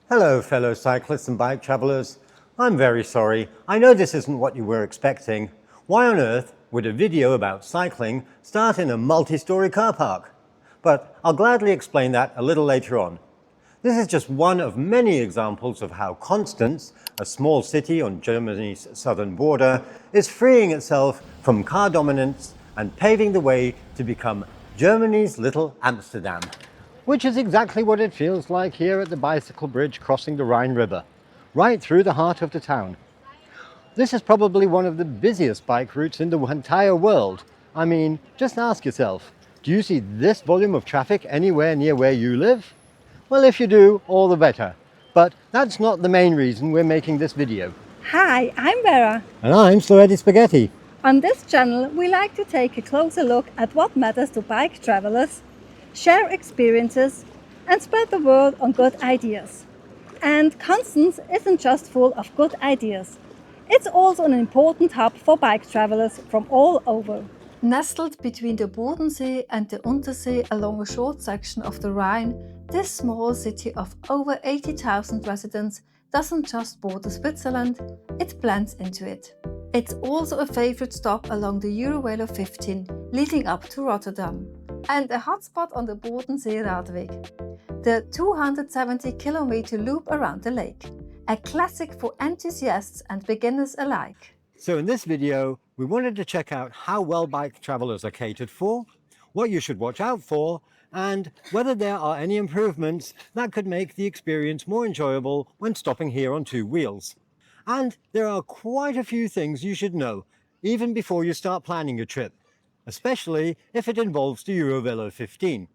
Hello, fellow cyclists and bike travelers. I'm very sorry. I know this isn't what you were expecting. Why on earth would a video about cycling start in a multi-storey car park? But I'll gladly explain that a little later on. This is just one of many examples of how Constance, a small city on Germany's southern border, is freeing itself from car dominance and paving the way to become Germany's little Amsterdam. Which is exactly what it feels like here at the bicycle bridge crossing the Rhine River, right through the heart of the town. This is probably one of the busiest bike routes in the entire world. I mean, just ask yourself, do you see this volume of traffic anywhere near where you live? Well, if you do, all the better. But that's not the main reason we're making this video. Hi, I'm Vera. And I'm Sloetti Spaghetti. On this channel, we like to take a closer look at what matters to bike travelers, share experiences, and spread the word on good ideas. And Constance isn't just full of good ideas. It's also an important hub for bike travelers from all over. Nestled between the Bodensee and the Untersee along a short section of the Rhine, this small city of over 80,000 residents doesn't just border Switzerland, it blends into it. It's also a favorite stop along the EuroVelo 15 leading up to Rotterdam, and a hotspot on the Bodenseeradweg, the 270-kilometer loop around the lake, a classic for enthusiasts and beginners alike. So in this video, we wanted to check out how well bike travelers are catered for, what you should watch out for, and whether there are any improvements that could make the experience more enjoyable when stopping here on two wheels. And there are quite a few things you should know, even before you start planning your trip, especially if it involves the EuroVelo 15.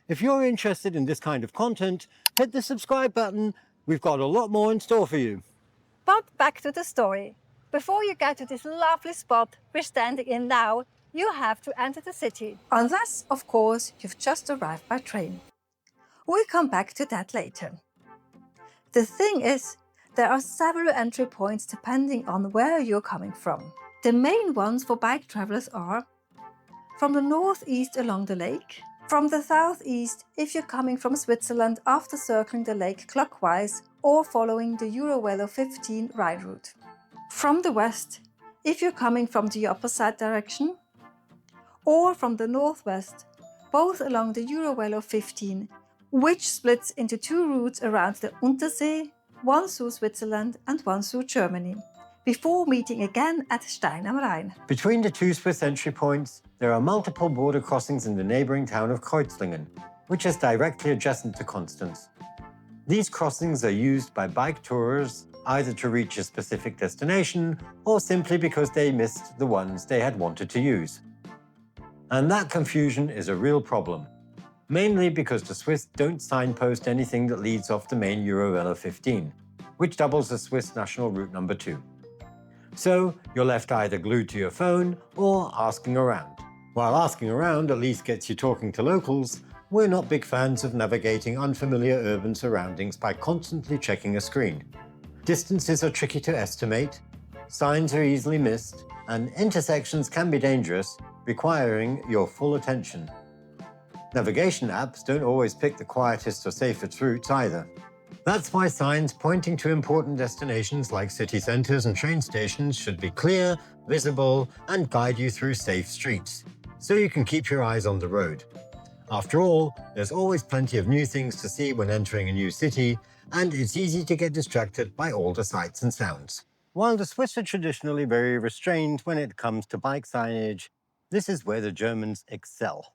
If you're interested in this kind of content, hit the subscribe button. We've got a lot more in store for you. But back to the story. Before you get to this lovely spot we're standing in now, you have to enter the city. Unless, of course, you've just arrived by train. We'll come back to that later. The thing is, there are several entry points depending on where you're coming from. The main ones for bike travelers are from the northeast along the lake, from the southeast if you're coming from Switzerland after circling the lake clockwise or following the EuroVelo 15 Rhine Route, from the west if you're coming from the opposite direction, or from the northwest, both along the EuroVelo 15, which splits into two routes around the Untersee, one through Switzerland and one through Germany, before meeting again at Stein am Rhein. Between the two Swiss entry points, there are multiple border crossings in the neighbouring town of Kreuzlingen, which is directly adjacent to Constance. These crossings are used by bike tourers either to reach a specific destination or simply because they missed the ones they had wanted to use. And that confusion is a real problem, mainly because the Swiss don't signpost anything that leads off the main EuroVelo 15, which doubles as Swiss National Route number 2. So you're left either glued to your phone or asking around. While asking around at least gets you talking to locals, we're not big fans of navigating unfamiliar urban surroundings by constantly checking a screen. Distances are tricky to estimate, signs are easily missed, and intersections can be dangerous, requiring your full attention. Navigation apps don't always pick the quietest or safest routes either. That's why signs pointing to important destinations like city centres and train stations should be clear, visible, and guide you through safe streets, so you can keep your eyes on the road. After all, there's always plenty of new things to see when entering a new city, and it's easy to get distracted by all the sights and sounds. While the Swiss are traditionally very restrained when it comes to bike signage, this is where the Germans excel.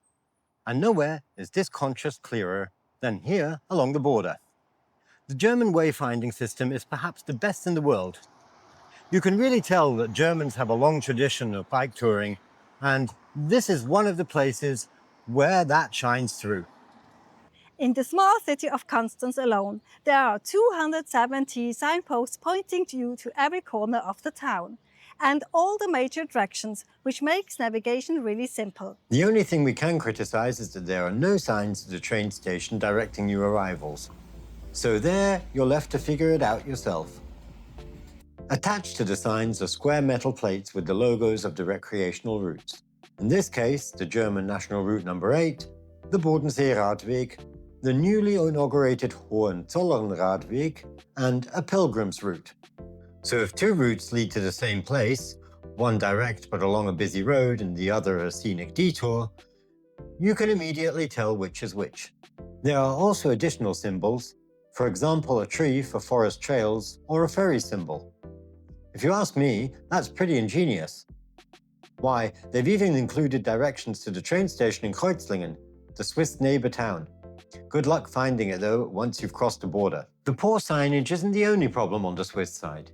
And nowhere is this conscious clearer than here along the border. The German wayfinding system is perhaps the best in the world. You can really tell that Germans have a long tradition of bike touring, and this is one of the places where that shines through. In the small city of Constance alone, there are 270 signposts pointing you to every corner of the town, and all the major attractions, which makes navigation really simple. The only thing we can criticize is that there are no signs at the train station directing your arrivals. So there, you're left to figure it out yourself. Attached to the signs are square metal plates with the logos of the recreational routes. In this case, the German National Route number 8, the Bodenseeradweg, the newly inaugurated Radweg, and a pilgrim's route. So if two routes lead to the same place, one direct but along a busy road and the other a scenic detour, you can immediately tell which is which. There are also additional symbols, for example a tree for forest trails or a ferry symbol. If you ask me, that's pretty ingenious. Why, they've even included directions to the train station in Kreuzlingen, the Swiss neighbour town. Good luck finding it though once you've crossed the border. The poor signage isn't the only problem on the Swiss side.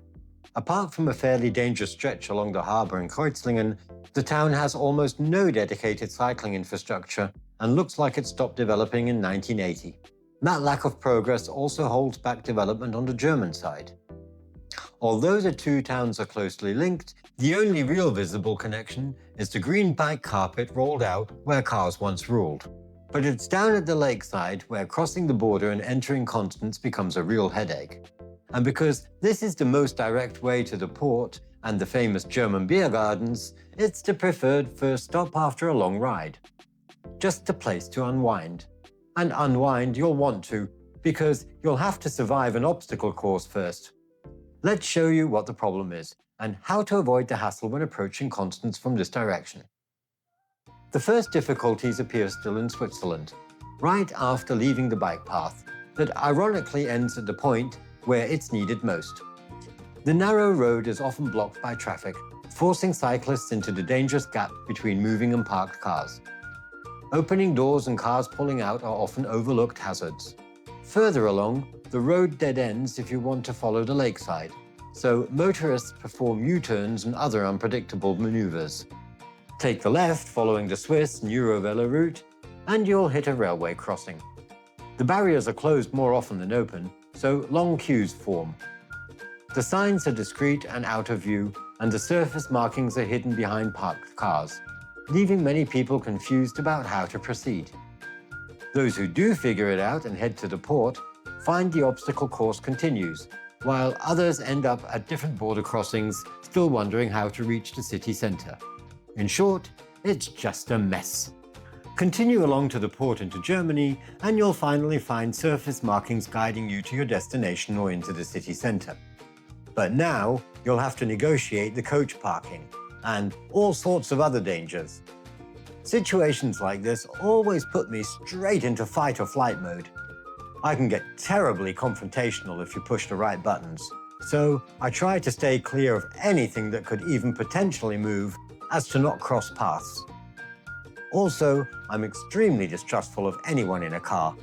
Apart from a fairly dangerous stretch along the harbour in Kreuzlingen, the town has almost no dedicated cycling infrastructure and looks like it stopped developing in 1980. That lack of progress also holds back development on the German side. Although the two towns are closely linked, the only real visible connection is the green bike carpet rolled out where cars once ruled. But it's down at the lakeside where crossing the border and entering Constance becomes a real headache. And because this is the most direct way to the port and the famous German beer gardens, it's the preferred first stop after a long ride. Just a place to unwind. And unwind you'll want to, because you'll have to survive an obstacle course first. Let's show you what the problem is and how to avoid the hassle when approaching Constance from this direction. The first difficulties appear still in Switzerland, right after leaving the bike path, that ironically ends at the point where it's needed most. The narrow road is often blocked by traffic, forcing cyclists into the dangerous gap between moving and parked cars. Opening doors and cars pulling out are often overlooked hazards. Further along, the road dead ends if you want to follow the lakeside, so motorists perform U-turns and other unpredictable maneuvers. Take the left following the Swiss and EuroVelo route, and you'll hit a railway crossing. The barriers are closed more often than open, so long queues form. The signs are discreet and out of view, and the surface markings are hidden behind parked cars, leaving many people confused about how to proceed. Those who do figure it out and head to the port find the obstacle course continues, while others end up at different border crossings, still wondering how to reach the city centre. In short, it's just a mess. Continue along to the port into Germany, and you'll finally find surface markings guiding you to your destination or into the city centre. But now, you'll have to negotiate the coach parking, and all sorts of other dangers. Situations like this always put me straight into fight or flight mode. I can get terribly confrontational if you push the right buttons, so I try to stay clear of anything that could even potentially move as to not cross paths. Also, I'm extremely distrustful of anyone in a car,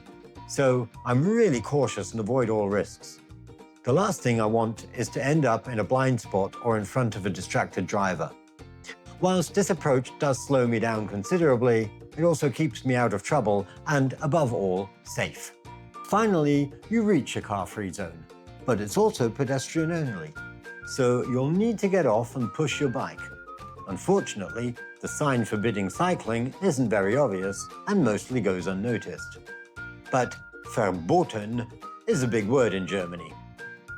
so I'm really cautious and avoid all risks. The last thing I want is to end up in a blind spot or in front of a distracted driver. Whilst this approach does slow me down considerably, it also keeps me out of trouble and, above all, safe. Finally, you reach a car-free zone, but it's also pedestrian only, so you'll need to get off and push your bike. Unfortunately, the sign forbidding cycling isn't very obvious and mostly goes unnoticed. But verboten is a big word in Germany.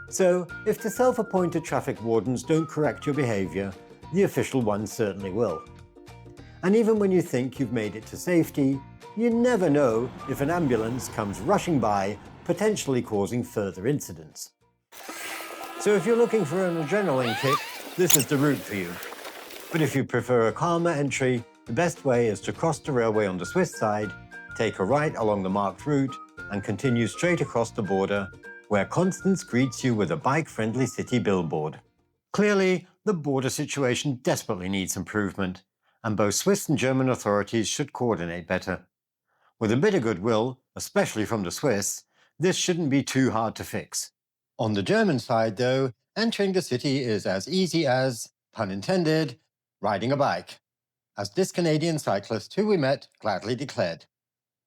So, if the self-appointed traffic wardens don't correct your behaviour, the official ones certainly will. And even when you think you've made it to safety, you never know if an ambulance comes rushing by, potentially causing further incidents. So if you're looking for an adrenaline kick, this is the route for you. But if you prefer a calmer entry, the best way is to cross the railway on the Swiss side, take a right along the marked route, and continue straight across the border, where Constance greets you with a bike-friendly city billboard. Clearly, the border situation desperately needs improvement, and both Swiss and German authorities should coordinate better. With a bit of goodwill, especially from the Swiss, this shouldn't be too hard to fix. On the German side, though, entering the city is as easy as, pun intended, riding a bike, as this Canadian cyclist who we met gladly declared.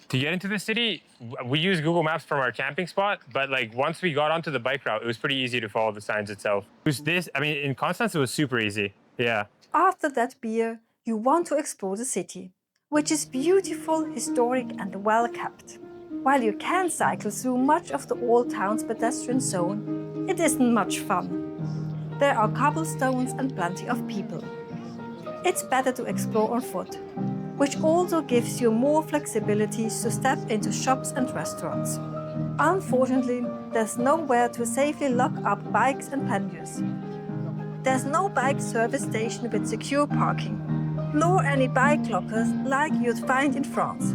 To get into the city, we use Google Maps from our camping spot, but once we got onto the bike route, it was pretty easy to follow the signs itself. In Constance, it was super easy, yeah. After that beer, you want to explore the city, which is beautiful, historic and well kept. While you can cycle through much of the old town's pedestrian zone, it isn't much fun. There are cobblestones and plenty of people. It's better to explore on foot. which also gives you more flexibility to step into shops and restaurants. Unfortunately, there's nowhere to safely lock up bikes and panniers. There's no bike service station with secure parking, nor any bike lockers like you'd find in France.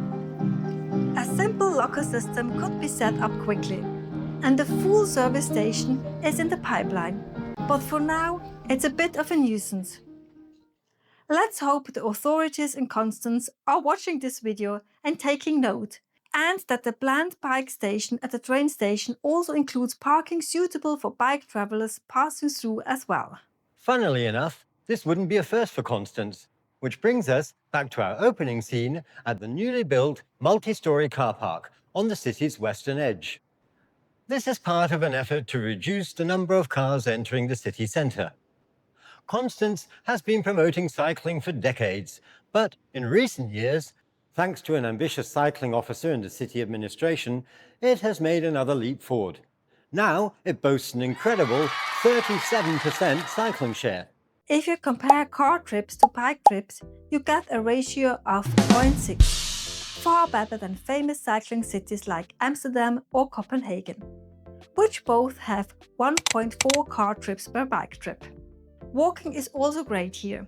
A simple locker system could be set up quickly, and a full service station is in the pipeline, but for now it's a bit of a nuisance. Let's hope the authorities in Constance are watching this video and taking note, and that the planned bike station at the train station also includes parking suitable for bike travelers passing through as well. Funnily enough, this wouldn't be a first for Constance, which brings us back to our opening scene at the newly built multi-storey car park on the city's western edge. This is part of an effort to reduce the number of cars entering the city centre. Constance has been promoting cycling for decades, but in recent years, thanks to an ambitious cycling officer in the city administration, it has made another leap forward. Now it boasts an incredible 37% cycling share. If you compare car trips to bike trips, you get a ratio of 0.6, far better than famous cycling cities like Amsterdam or Copenhagen, which both have 1.4 car trips per bike trip. Walking is also great here.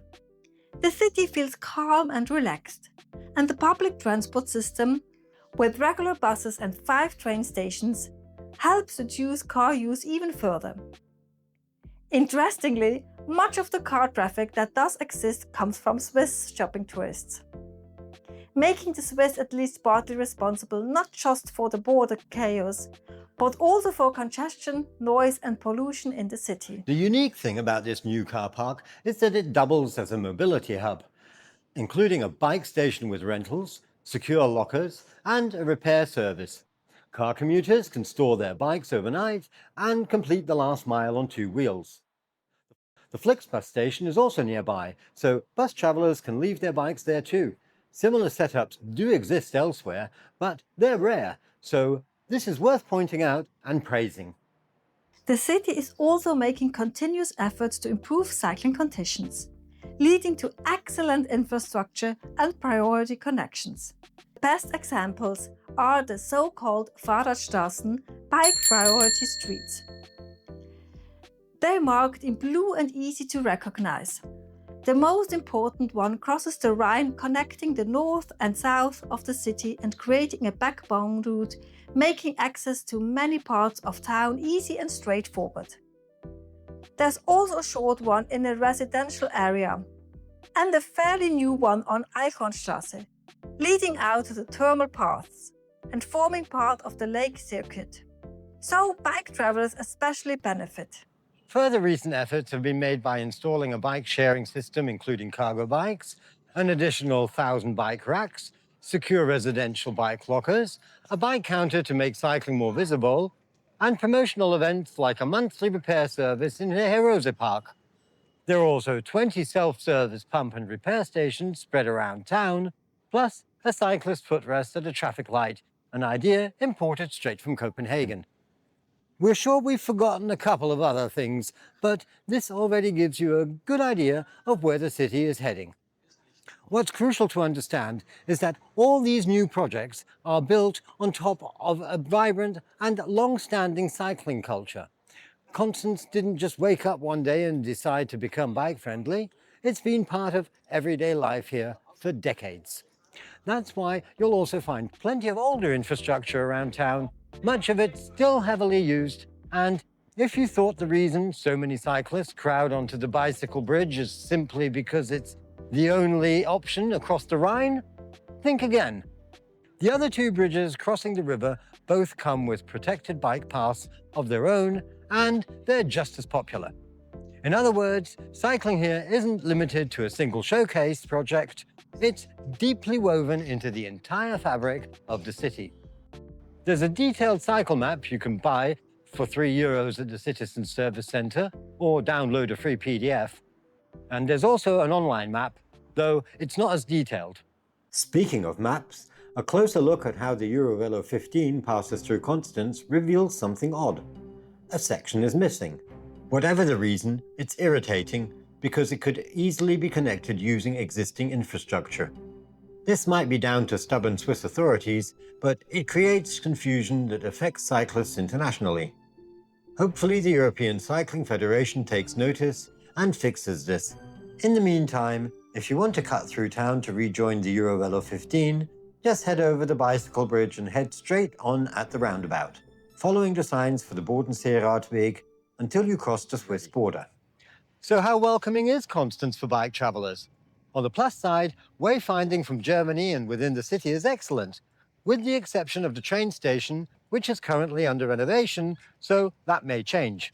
The city feels calm and relaxed, and the public transport system, with regular buses and 5 train stations, helps reduce car use even further. Interestingly, much of the car traffic that does exist comes from Swiss shopping tourists, making the Swiss at least partly responsible not just for the border chaos, but also for congestion, noise and pollution in the city. The unique thing about this new car park is that it doubles as a mobility hub, including a bike station with rentals, secure lockers and a repair service. Car commuters can store their bikes overnight and complete the last mile on 2 wheels. The Flixbus station is also nearby, so bus travellers can leave their bikes there too. Similar setups do exist elsewhere, but they're rare, so this is worth pointing out and praising. The city is also making continuous efforts to improve cycling conditions, leading to excellent infrastructure and priority connections. The best examples are the so-called Fahrradstraßen, bike priority streets. They're marked in blue and easy to recognize. The most important one crosses the Rhine, connecting the north and south of the city and creating a backbone route, making access to many parts of town easy and straightforward. There's also a short one in a residential area, and a fairly new one on Eichhornstraße, leading out to the thermal paths and forming part of the lake circuit. So bike travelers especially benefit. Further recent efforts have been made by installing a bike sharing system including cargo bikes, an additional 1,000 bike racks, secure residential bike lockers, a bike counter to make cycling more visible, and promotional events like a monthly repair service in the Heroze Park. There are also 20 self-service pump and repair stations spread around town, plus a cyclist footrest at a traffic light, an idea imported straight from Copenhagen. We're sure we've forgotten a couple of other things, but this already gives you a good idea of where the city is heading. What's crucial to understand is that all these new projects are built on top of a vibrant and long-standing cycling culture. Constance didn't just wake up one day and decide to become bike-friendly. It's been part of everyday life here for decades. That's why you'll also find plenty of older infrastructure around town, much of it still heavily used, and if you thought the reason so many cyclists crowd onto the bicycle bridge is simply because it's the only option across the Rhine, think again. The other 2 bridges crossing the river both come with protected bike paths of their own, and they're just as popular. In other words, cycling here isn't limited to a single showcase project, it's deeply woven into the entire fabric of the city. There's a detailed cycle map you can buy for €3 at the Citizen Service Centre or download a free PDF. And there's also an online map, though it's not as detailed. Speaking of maps, a closer look at how the EuroVelo 15 passes through Constance reveals something odd. A section is missing. Whatever the reason, it's irritating because it could easily be connected using existing infrastructure. This might be down to stubborn Swiss authorities, but it creates confusion that affects cyclists internationally. Hopefully the European Cycling Federation takes notice and fixes this. In the meantime, if you want to cut through town to rejoin the EuroVelo 15, just head over the bicycle bridge and head straight on at the roundabout, following the signs for the Bodenseeradweg until you cross the Swiss border. So how welcoming is Constance for bike travellers? On the plus side, wayfinding from Germany and within the city is excellent, with the exception of the train station, which is currently under renovation, so that may change.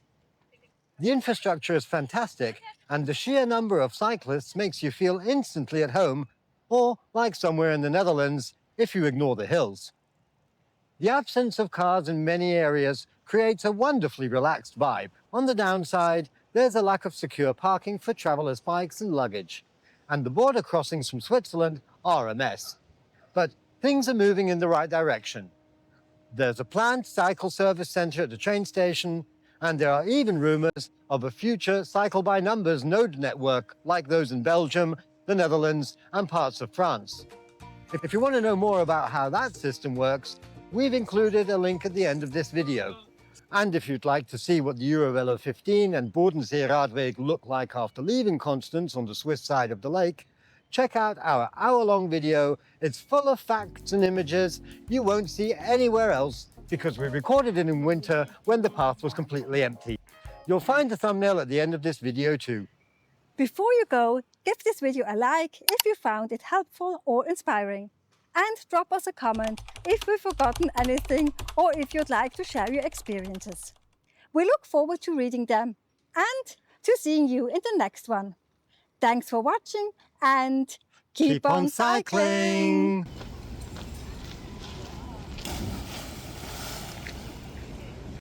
The infrastructure is fantastic, and the sheer number of cyclists makes you feel instantly at home, or like somewhere in the Netherlands, if you ignore the hills. The absence of cars in many areas creates a wonderfully relaxed vibe. On the downside, there's a lack of secure parking for travellers' bikes and luggage, and the border crossings from Switzerland are a mess. But things are moving in the right direction. There's a planned cycle service centre at the train station, and there are even rumours of a future cycle by numbers node network like those in Belgium, the Netherlands and parts of France. If you want to know more about how that system works, we've included a link at the end of this video. And if you'd like to see what the EuroVelo 15 and Bodenseeradweg look like after leaving Constance on the Swiss side of the lake, check out our hour-long video. It's full of facts and images you won't see anywhere else because we recorded it in winter when the path was completely empty. You'll find the thumbnail at the end of this video too. Before you go, give this video a like if you found it helpful or inspiring. And drop us a comment if we've forgotten anything or if you'd like to share your experiences. We look forward to reading them and to seeing you in the next one. Thanks for watching and keep on cycling!